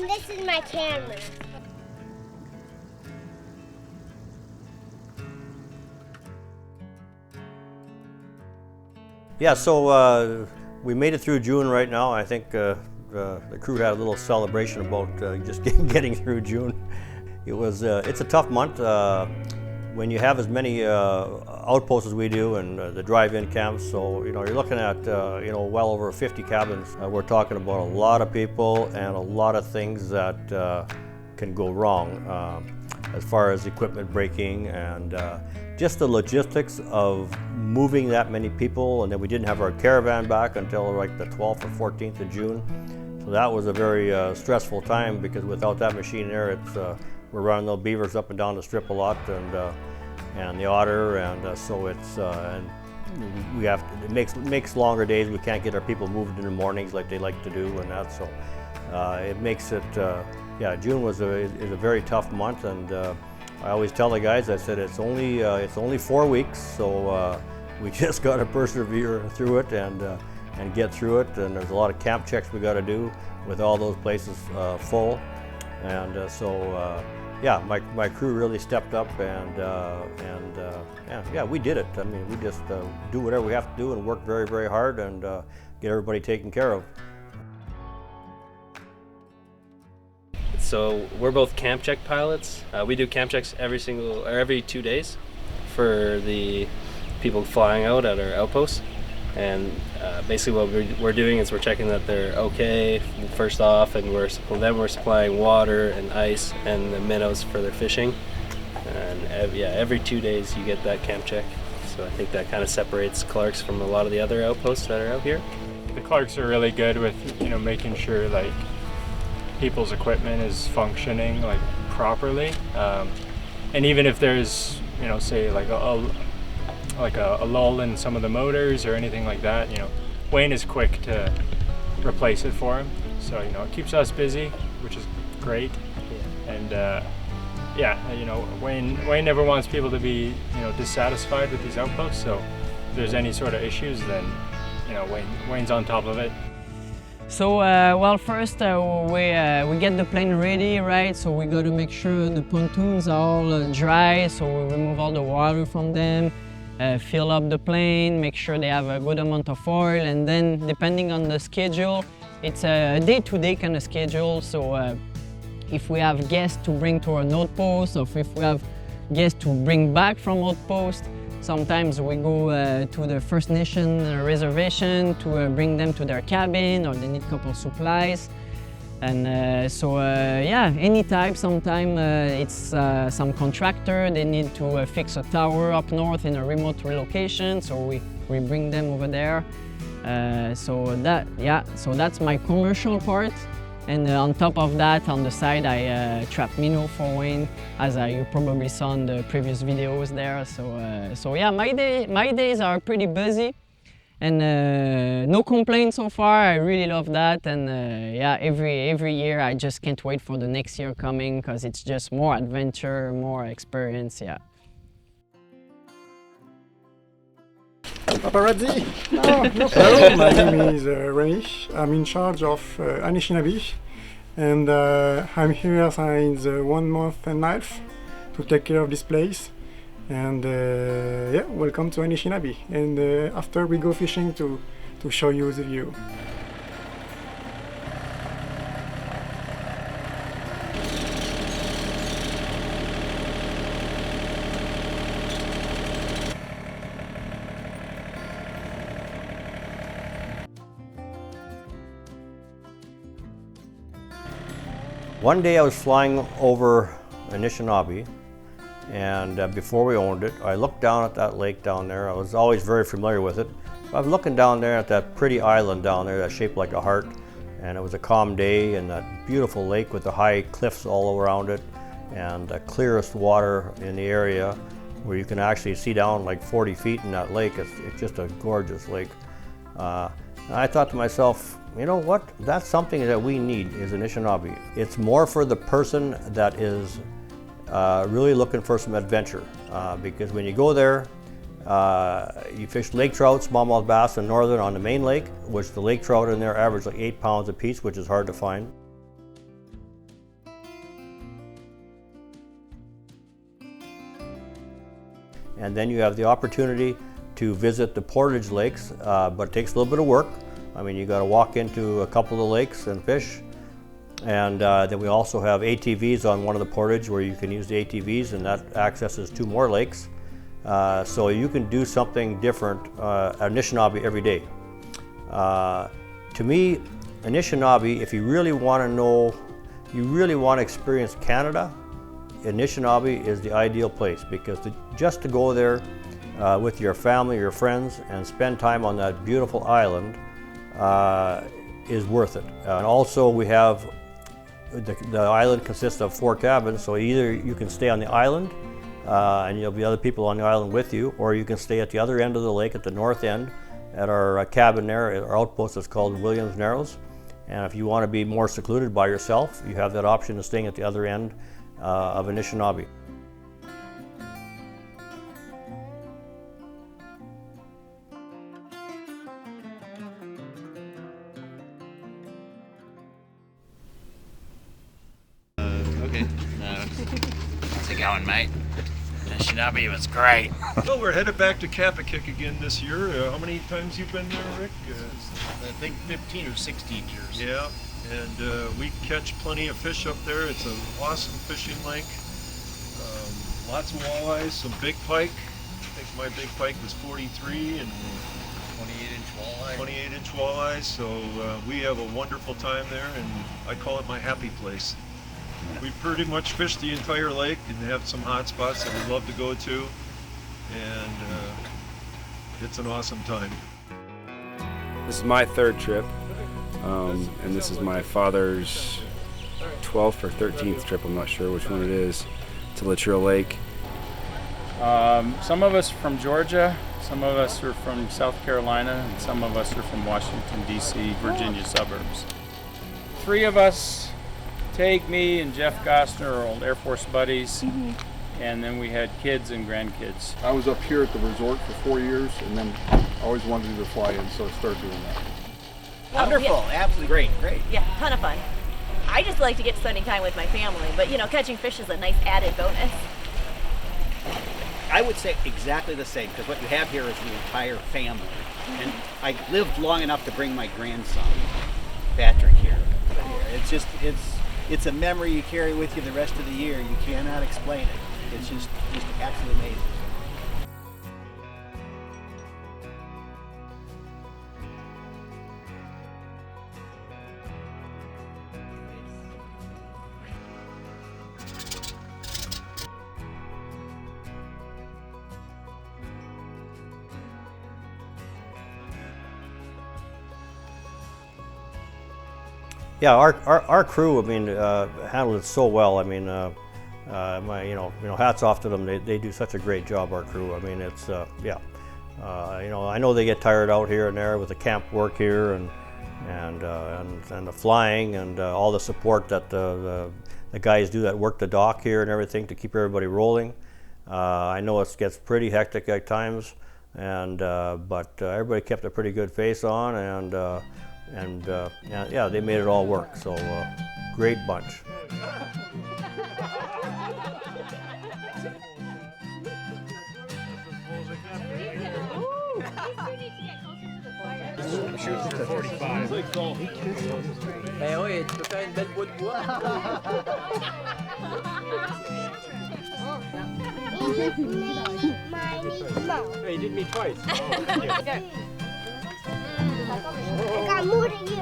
And this is my camera. Yeah, so we made it through June right now. I think the crew had a little celebration about just getting through June. It's a tough month when you have as many outposts as we do and the drive-in camps. So you're looking at well over 50 cabins. We're talking about a lot of people and a lot of things that can go wrong as far as equipment breaking and just the logistics of moving that many people. And then we didn't have our caravan back until like the 12th or 14th of June. So that was a very stressful time, because without that machine there, we're running those beavers up and down the strip a lot, and the otter, and so and we have to, it makes longer days. We can't get our people moved in the mornings like they like to do, and that, so it makes it yeah, June is a very tough month, and I always tell the guys, I said it's only 4 weeks, so we just got to persevere through it and get through it. And there's a lot of camp checks we got to do with all those places full, and so yeah, my crew really stepped up, and yeah, we did it. I mean, we just do whatever we have to do and work very, very hard and get everybody taken care of. So we're both camp check pilots. We do camp checks every 2 days for the people flying out at our outposts. And basically what we're doing is we're checking that they're okay first off, and then we're supplying water and ice and the minnows for their fishing. And every 2 days you get that camp check. So I think that kind of separates Clark's from a lot of the other outposts that are out here. The Clarks are really good with making sure like people's equipment is functioning like properly, and even if there's say like a lull in some of the motors or anything like that, Wayne is quick to replace it for him. So it keeps us busy, which is great. And yeah, Wayne never wants people to be dissatisfied with these outposts. So if there's any sort of issues, then Wayne's on top of it. So well, first we get the plane ready, right? So we got to make sure the pontoons are all dry. So we remove all the water from them. Fill up the plane, make sure they have a good amount of oil, and then depending on the schedule, it's a day-to-day kind of schedule. So if we have guests to bring to our outpost, or if we have guests to bring back from outpost, sometimes we go to the First Nation reservation to bring them to their cabin, or they need a couple of supplies. And so yeah, anytime, sometime it's some contractor, they need to fix a tower up north in a remote relocation, so we bring them over there. So that's my commercial part. And on top of that, on the side, I trap minnow for Wayne, as you probably saw in the previous videos there. So yeah, my days are pretty busy. And no complaints so far. I really love that, and yeah, every year I just can't wait for the next year coming, because it's just more adventure, more experience. Yeah. Paparazzi! No. Hello, my name is Remy. I'm in charge of Anishinaabe, and I'm here since 1 month and a half to take care of this place. And yeah, welcome to Anishinaabe. And after we go fishing to show you the view. One day I was flying over Anishinaabe, and before we owned it, I looked down at that lake down there. I was always very familiar with it. I was looking down there at that pretty island down there that's shaped like a heart, and it was a calm day, and that beautiful lake with the high cliffs all around it, and the clearest water in the area, where you can actually see down like 40 feet in that lake. It's just a gorgeous lake. And I thought to myself, you know what? That's something that we need, is Anishinaabe. It's more for the person that is really looking for some adventure, because when you go there, you fish lake trout, smallmouth bass, and northern on the main lake, which the lake trout in there average like 8 pounds a piece, which is hard to find. and then you have the opportunity to visit the Portage Lakes, but it takes a little bit of work. I mean, you got to walk into a couple of the lakes and fish. And then we also have ATVs on one of the portage where you can use the ATVs, and that accesses 2 more lakes. So you can do something different at Anishinaabe every day. To me, Anishinaabe, if you really want to know, you really want to experience Canada, Anishinaabe is the ideal place, because just to go there with your family, your friends, and spend time on that beautiful island is worth it. And also we have, the island consists of 4 cabins, so either you can stay on the island and there'll be other people on the island with you, or you can stay at the other end of the lake at the north end at our cabin there. Our outpost is called Williams Narrows, and if you want to be more secluded by yourself, you have that option of staying at the other end of Anishinaabe. Okay. How's it going, mate? Anishinaabe was great. Well, we're headed back to Kapakik again this year. How many times you been there, Rick? I think 15 or 16 years. Yeah, and we catch plenty of fish up there. It's an awesome fishing lake. Lots of walleyes, some big pike. I think my big pike was 43 and 28-inch walleye. 28-inch walleyes. So we have a wonderful time there, and I call it my happy place. We pretty much fish the entire lake and have some hot spots that we love to go to, and it's an awesome time. This is my 3rd trip, and this is my father's 12th or 13th trip, I'm not sure which one it is, to Latrell Lake. Some of us are from Georgia, some of us are from South Carolina, and some of us are from Washington, D.C., Virginia suburbs. 3 of us, Tage, me, and Jeff Gostner, are old Air Force buddies, and then we had kids and grandkids. I was up here at the resort for 4 years, and then I always wanted to do the fly-in, so I started doing that. Wonderful, absolutely great. Yeah, ton of fun. I just like to get spending time with my family, but you know, catching fish is a nice added bonus. I would say exactly the same, because what you have here is the entire family. And I lived long enough to bring my grandson, Patrick, here. It's a memory you carry with you the rest of the year. You cannot explain it. It's just absolutely amazing. Yeah, our crew, I mean, handled it so well. I mean, hats off to them. They do such a great job, our crew. I mean, it's yeah. I know they get tired out here and there with the camp work here and the flying and all the support that the guys do that work the dock here and everything to keep everybody rolling. I know it gets pretty hectic at times, but everybody kept a pretty good face on, and yeah, they made it all work. So great bunch. Ben oui, tu peux faire une belle bout de bois. Hey, you did me twice. I got more than you.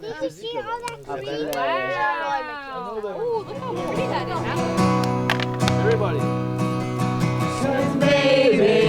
Did you see all that green? Wow! Ooh, look how pretty that is. Everybody. Baby.